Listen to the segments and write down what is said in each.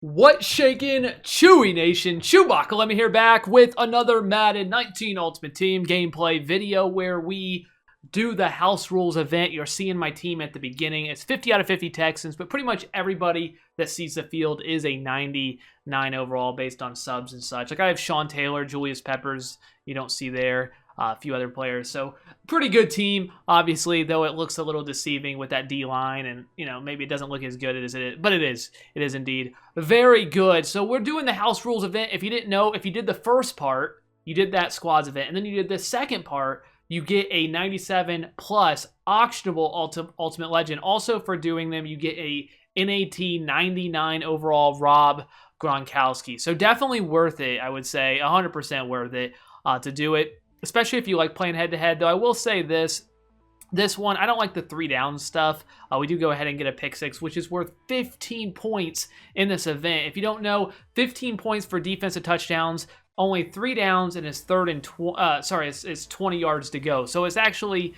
What shaking, Chewy Nation? ChewbaccaLemma here, back with another Madden 19 Ultimate Team gameplay video where we do the house rules event. You're seeing my team at the beginning. It's 50 out of 50 Texans, but pretty much everybody that sees the field is a 99 overall based on subs and such. Like I have Sean Taylor, Julius Peppers, you don't see there. A few other players. So pretty good team, obviously, though it looks a little deceiving with that D-line and, maybe it doesn't look as good as it is, but it is. It is indeed very good. So we're doing the house rules event. If you didn't know, if you did the first part, you did that squads event, and then you did the second part, you get a 97 plus auctionable Ultimate Legend. Also for doing them, you get a NAT 99 overall Rob Gronkowski. So definitely worth it, I would say, 100% worth it to do it. Especially if you like playing head-to-head, though I will say this one, I don't like the 3 down stuff. We do go ahead and get a pick 6, which is worth 15 points in this event. If you don't know, 15 points for defensive touchdowns, only 3 downs, and it's it's 20 yards to go. So it's actually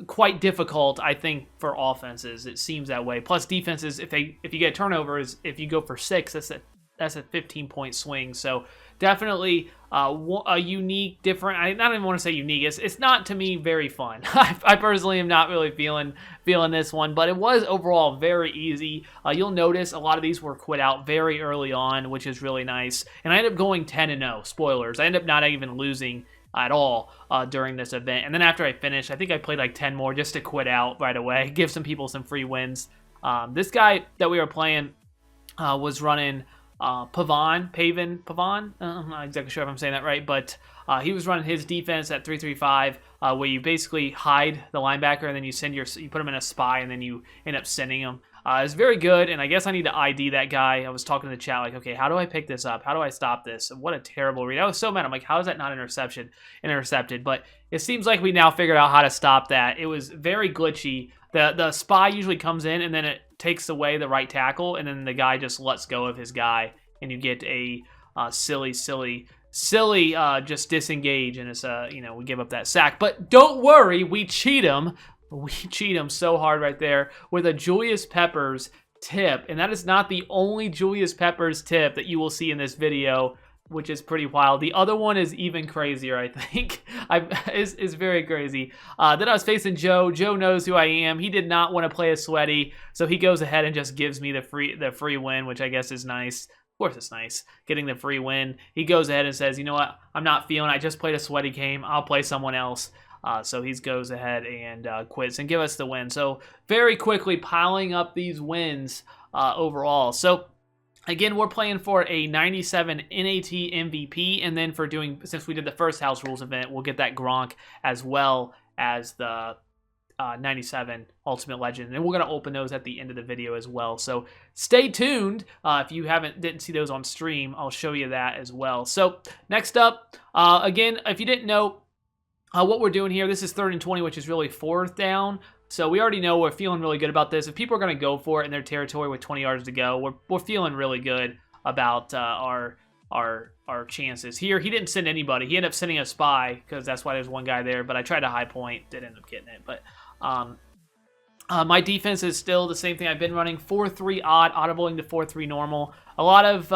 quite difficult, I think, for offenses. It seems that way. Plus defenses, if you get turnovers, if you go for 6, that's a 15-point swing. So definitely a unique, different. I don't even want to say unique. It's not, to me, very fun. I personally am not really feeling this one, but it was overall very easy. You'll notice a lot of these were quit out very early on, which is really nice. And I ended up going 10-0. Spoilers. I ended up not even losing at all during this event. And then after I finished, I think I played like 10 more just to quit out right away, give some people some free wins. This guy that we were playing was running Pavon. I'm not exactly sure if I'm saying that right, but he was running his defense at 3-3-5, where you basically hide the linebacker and then you put him in a spy and then you end up sending him. It's very good, and I guess I need to ID that guy. I was talking to the chat like, okay, how do I pick this up? How do I stop this? What a terrible read. I was so mad. I'm like, how is that not intercepted? But it seems like we now figured out how to stop that. It was very glitchy. The spy usually comes in and then it takes away the right tackle, and then the guy just lets go of his guy, and you get a silly just disengage, and it's we give up that sack. But don't worry, we cheat him. We cheat him so hard right there with a Julius Peppers tip, and that is not the only Julius Peppers tip that you will see in this video, which is pretty wild. The other one is even crazier, I think. Is very crazy. Then I was facing Joe. Joe knows who I am. He did not want to play a sweaty, so he goes ahead and just gives me the free win, which I guess is nice. Of course it's nice, getting the free win. He goes ahead and says, you know what, I'm not feeling it. I just played a sweaty game. I'll play someone else. So he goes ahead and quits and give us the win. So very quickly piling up these wins overall. So again, we're playing for a 97 NAT MVP, and then since we did the first house rules event, we'll get that Gronk as well as the 97 Ultimate Legend, and we're going to open those at the end of the video as well. So stay tuned. If you didn't see those on stream, I'll show you that as well. So next up, again, if you didn't know what we're doing here, this is 3rd and 20, which is really 4th down. So we already know we're feeling really good about this. If people are going to go for it in their territory with 20 yards to go, we're feeling really good about our chances here. He didn't send anybody. He ended up sending a spy because that's why there's one guy there. But I tried a high point, didn't end up getting it. But my defense is still the same thing I've been running: 4-3 odd, audibling to 4-3 normal. A lot of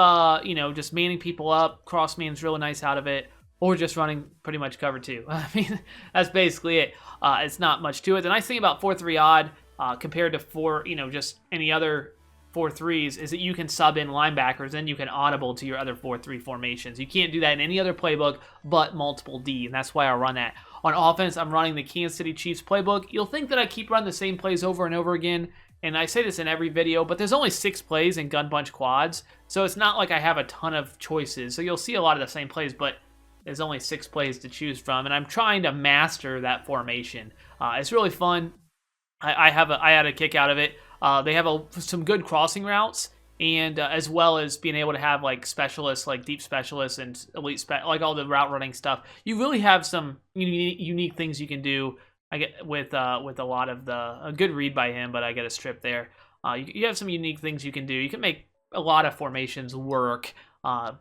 just manning people up. Cross man's really nice out of it. Or just running pretty much cover 2. I mean, that's basically it. It's not much to it. The nice thing about 4-3 odd compared to just any other 4-3s is that you can sub in linebackers and you can audible to your other 4-3 formations. You can't do that in any other playbook but multiple D, and that's why I run that. On offense, I'm running the Kansas City Chiefs playbook. You'll think that I keep running the same plays over and over again, and I say this in every video, but there's only 6 plays in gun bunch quads, so it's not like I have a ton of choices. So you'll see a lot of the same plays, but there's only 6 plays to choose from, and I'm trying to master that formation. It's really fun. I had a kick out of it. They have some good crossing routes, and as well as being able to have like specialists, like deep specialists and elite like all the route running stuff. You really have some unique things you can do. I get with a lot of a good read by him, but I get a strip there. You have some unique things you can do. You can make a lot of formations work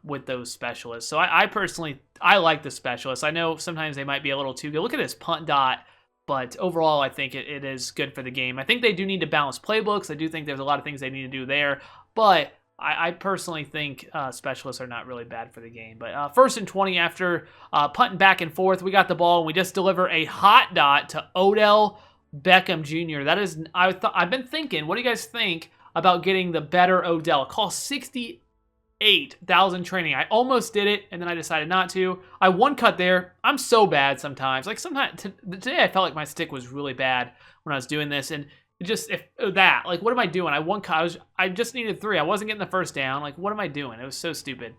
with those specialists. So I personally like the specialists. I know sometimes they might be a little too good. Look at this punt dot, but overall I think it is good for the game. I think they do need to balance playbooks. I do think there's a lot of things they need to do there, but I personally think specialists are not really bad for the game. But 1st and 20 after punting back and forth, we got the ball, and we just deliver a hot dot to Odell Beckham Jr. That is, I've been thinking, what do you guys think about getting the better Odell? Cost 68,000 training. I almost did it, and then I decided not to. I one cut there. I'm so bad sometimes. Like sometimes today, I felt like my stick was really bad when I was doing this, and like, what am I doing? I one cut. I just needed 3. I wasn't getting the first down. Like, what am I doing? It was so stupid.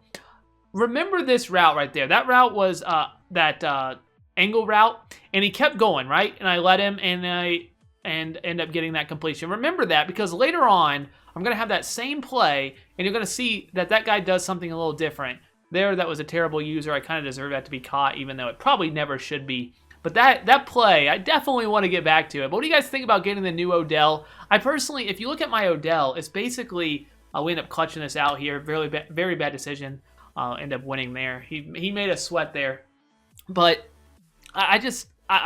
Remember this route right there. That route was that angle route, and he kept going, right? And I let him, and I end up getting that completion. Remember that, because later on, I'm going to have that same play, and you're going to see that guy does something a little different. There, that was a terrible user. I kind of deserve that to be caught, even though it probably never should be. But that play, I definitely want to get back to it. But what do you guys think about getting the new Odell? I personally, if you look at my Odell, it's basically, we end up clutching this out here. Very bad decision. End up winning there. He made us sweat there. But I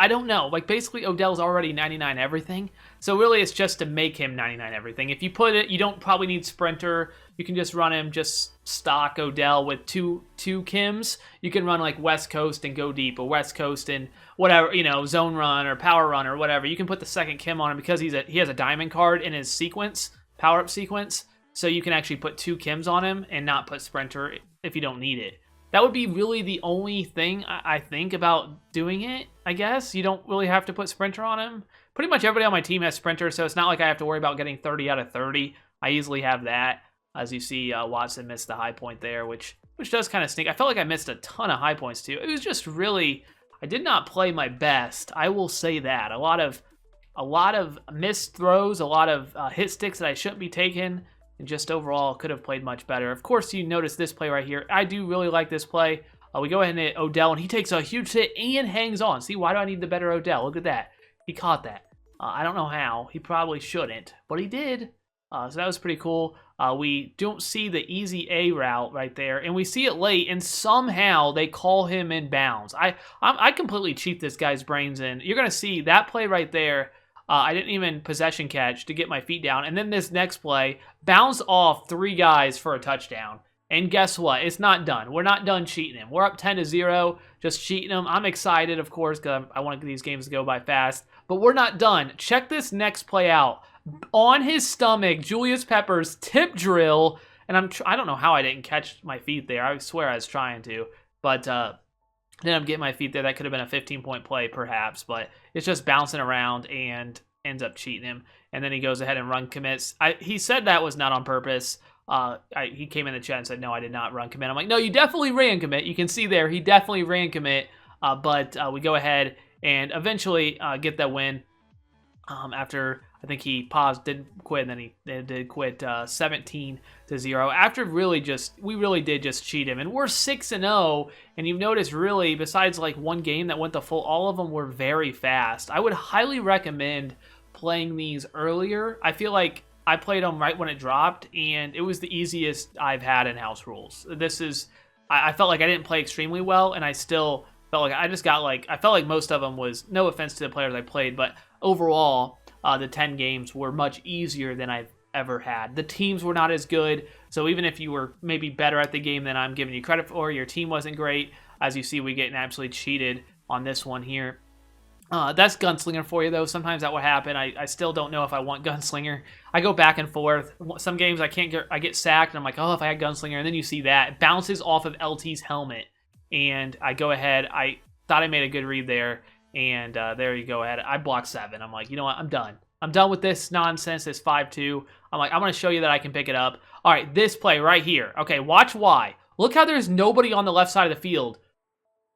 don't know. Like, basically, Odell's already 99 everything. So really, it's just to make him 99 everything. If you put it, you don't probably need sprinter. You can just run him just stock Odell with two Kims. You can run like West Coast and go deep, or West Coast and whatever, zone run or power run or whatever. You can put the second Kim on him because he has a diamond card in his sequence, power up sequence. So you can actually put 2 Kims on him and not put sprinter if you don't need it. That would be really the only thing I think about doing it, I guess. You don't really have to put sprinter on him. Pretty much everybody on my team has sprinter, so it's not like I have to worry about getting 30 out of 30. I easily have that. As you see, Watson missed the high point there, which does kind of stink. I felt like I missed a ton of high points too. It was just really, I did not play my best. I will say that. A lot of missed throws, a lot of hit sticks that I shouldn't be taking. And just overall, could have played much better. Of course, you notice this play right here. I do really like this play. We go ahead and hit Odell, and he takes a huge hit and hangs on. See, why do I need the better Odell? Look at that. He caught that. I don't know how. He probably shouldn't, but he did. So that was pretty cool. We don't see the easy A route right there, and we see it late, and somehow they call him in bounds. I completely cheat this guy's brains in. You're going to see that play right there. I didn't even possession catch to get my feet down. And then this next play, bounced off 3 guys for a touchdown. And guess what? It's not done. We're not done cheating him. We're up 10-0, just cheating him. I'm excited, of course, because I want these games to go by fast. But we're not done. Check this next play out. On his stomach, Julius Peppers tip drill. And I don't know how I didn't catch my feet there. I swear I was trying to. But then I'm getting my feet there. That could have been a 15-point play, perhaps. But it's just bouncing around and ends up cheating him. And then he goes ahead and run commits. He said that was not on purpose. He came in the chat and said, no, I did not run commit. I'm like, no, you definitely ran commit. You can see there, he definitely ran commit. But we go ahead and eventually get that win. After, I think he paused, didn't quit, and then he did quit 17-0. After we really did just cheat him. And we're 6-0, and you've noticed really, besides like one game that went the full, all of them were very fast. I would highly recommend playing these earlier. I feel like I played them right when it dropped, and it was the easiest I've had in house rules. I felt like I didn't play extremely well, and I still felt like I felt like most of them was, no offense to the players I played, but overall, the 10 games were much easier than I've ever had. The teams were not as good, so even if you were maybe better at the game than I'm giving you credit for, your team wasn't great. As you see, we get absolutely cheated on this one here. That's Gunslinger for you, though. Sometimes that will happen. I still don't know if I want Gunslinger. I go back and forth. Some games I get sacked, and I'm like, oh, if I had Gunslinger, and then you see that. It bounces off of LT's helmet, and I go ahead. I thought I made a good read there, and there you go ahead. I blocked 7. I'm like, you know what? I'm done. I'm done with this nonsense, this 5-2. I'm like, I'm going to show you that I can pick it up. All right, this play right here. Okay, watch why. Look how there's nobody on the left side of the field.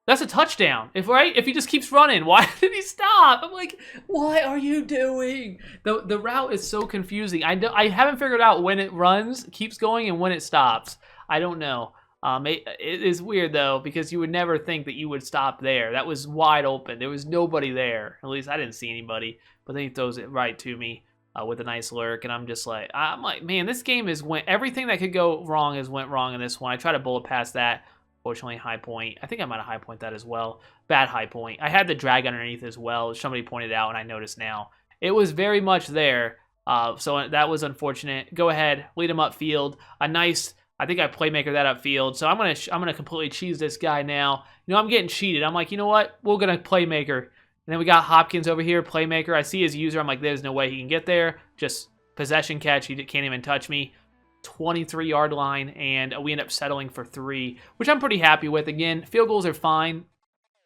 That's a touchdown. If he just keeps running, why did he stop? I'm like, what are you doing? The route is so confusing. I haven't figured out when it runs, keeps going, and when it stops. I don't know. It is weird, though, because you would never think that you would stop there. That was wide open. There was nobody there. At least I didn't see anybody. But then he throws it right to me with a nice lurk, and I'm like, man, this game everything that could go wrong went wrong in this one. I try to bullet past that. Fortunately, high point. I think I might have high point that as well. Bad high point. I had the drag underneath as well. Somebody pointed out, and I noticed now. It was very much there, So that was unfortunate. Go ahead, lead him upfield. A nice, I think I playmaker that upfield. So I'm gonna completely cheese this guy now. You know, I'm getting cheated. I'm like, you know what? We're gonna playmaker. And then we got Hopkins over here, playmaker. I see his user. I'm like, there's no way he can get there. Just possession catch. He can't even touch me. 23-yard line, and we end up settling for 3, which I'm pretty happy with. Again, field goals are fine.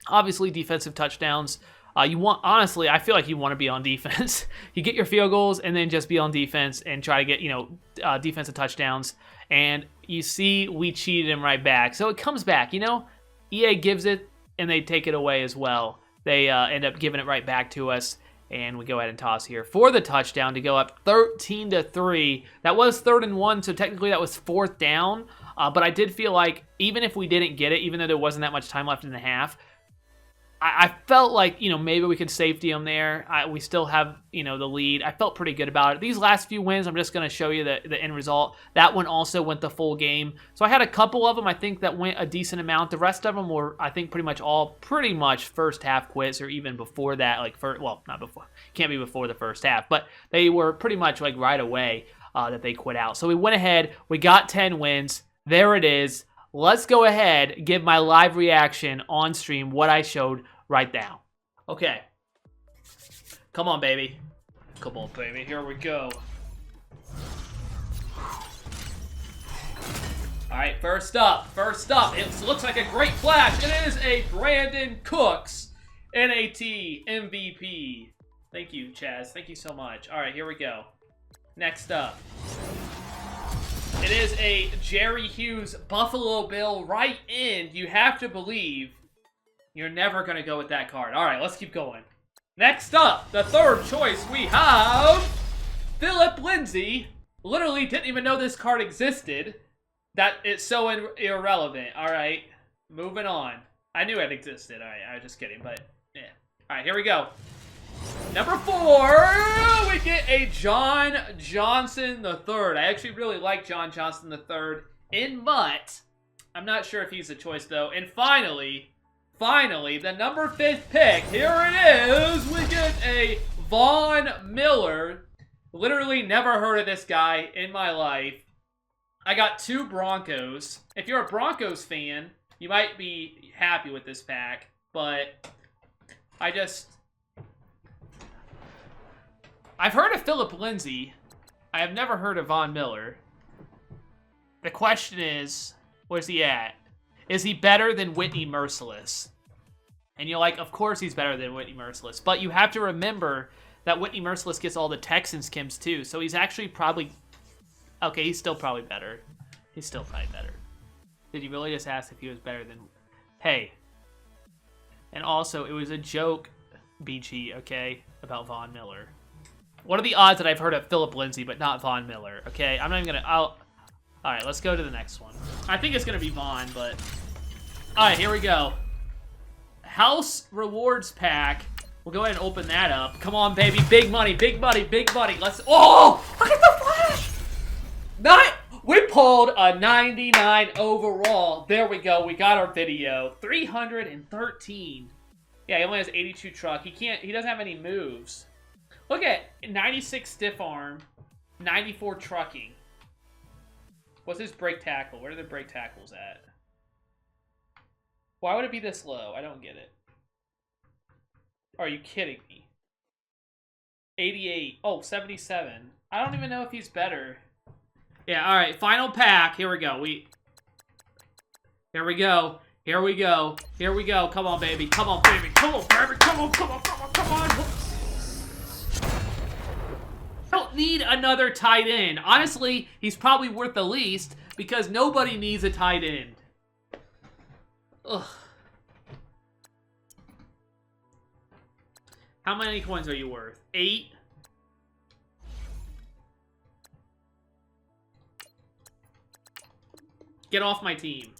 Obviously, defensive touchdowns. Honestly, I feel like you want to be on defense. You get your field goals and then just be on defense and try to get, defensive touchdowns. And you see, we cheated him right back. So it comes back, EA gives it and they take it away as well. They end up giving it right back to us. And we go ahead and toss here for the touchdown to go up 13-3. That was 3rd and 1, so technically that was 4th down. But I did feel like even if we didn't get it, even though there wasn't that much time left in the half, I felt like, maybe we could safety them there. We still have, the lead. I felt pretty good about it. These last few wins, I'm just going to show you the end result. That one also went the full game. So I had a couple of them, I think, that went a decent amount. The rest of them were, I think, pretty much first half quits, or even before that, not before. Can't be before the first half. But they were pretty much like right away that they quit out. So we went ahead. We got 10 wins. There it is. Let's go ahead, give my live reaction on stream, what I showed right now. Okay. Come on, baby. Come on, baby. Here we go. All right, first up. It looks like a great flash. It is a Brandon Cooks NAT MVP. Thank you, Chaz. Thank you so much. All right, here we go. Next up. It is a Jerry Hughes Buffalo Bill right end. You have to believe you're never going to go with that card. All right, let's keep going. Next up, the third choice, we have Phillip Lindsay. Literally didn't even know this card existed. That it's so irrelevant. All right, moving on. I knew it existed. All right, I was just kidding, but yeah. All right, here we go. Number 4, we get a John Johnson III. I actually really like John Johnson III in Mutt. I'm not sure if he's a choice, though. And finally, the number 5th pick. Here it is. We get a Von Miller. Literally never heard of this guy in my life. I got 2 Broncos. If you're a Broncos fan, you might be happy with this pack. But I've heard of Phillip Lindsay. I have never heard of Von Miller. The question is, where's he at? Is he better than Whitney Merciless? And you're like, of course he's better than Whitney Merciless. But you have to remember that Whitney Merciless gets all the Texans Kims too. So he's actually probably... Okay, he's still probably better. He's still probably better. Did you really just ask if he was better than... Hey. And also, it was a joke, BG, okay, about Von Miller. What are the odds that I've heard of Phillip Lindsay, but not Von Miller, okay? I'm not even gonna... All right, let's go to the next one. I think it's gonna be Von, but... All right, here we go. House Rewards Pack. We'll go ahead and open that up. Come on, baby. Big money, big money, big money. Let's... Oh! Look at the flash! We pulled a 99 overall. There we go. We got our video. 313. Yeah, he only has 82 truck. He doesn't have any moves. Look at 96 stiff arm, 94 trucking. What's his break tackle? Where are the break tackles at? Why would it be this low? I don't get it. Are you kidding me? 88. Oh, 77. I don't even know if he's better. Yeah, all right. Final pack. Here we go. Here we go. Here we go. Here we go. Come on, baby. Come on, baby. Come on, baby. Come on, come on, come on, come on. Don't need another tight end. Honestly, he's probably worth the least because nobody needs a tight end. Ugh. How many coins are you worth? 8? Get off my team.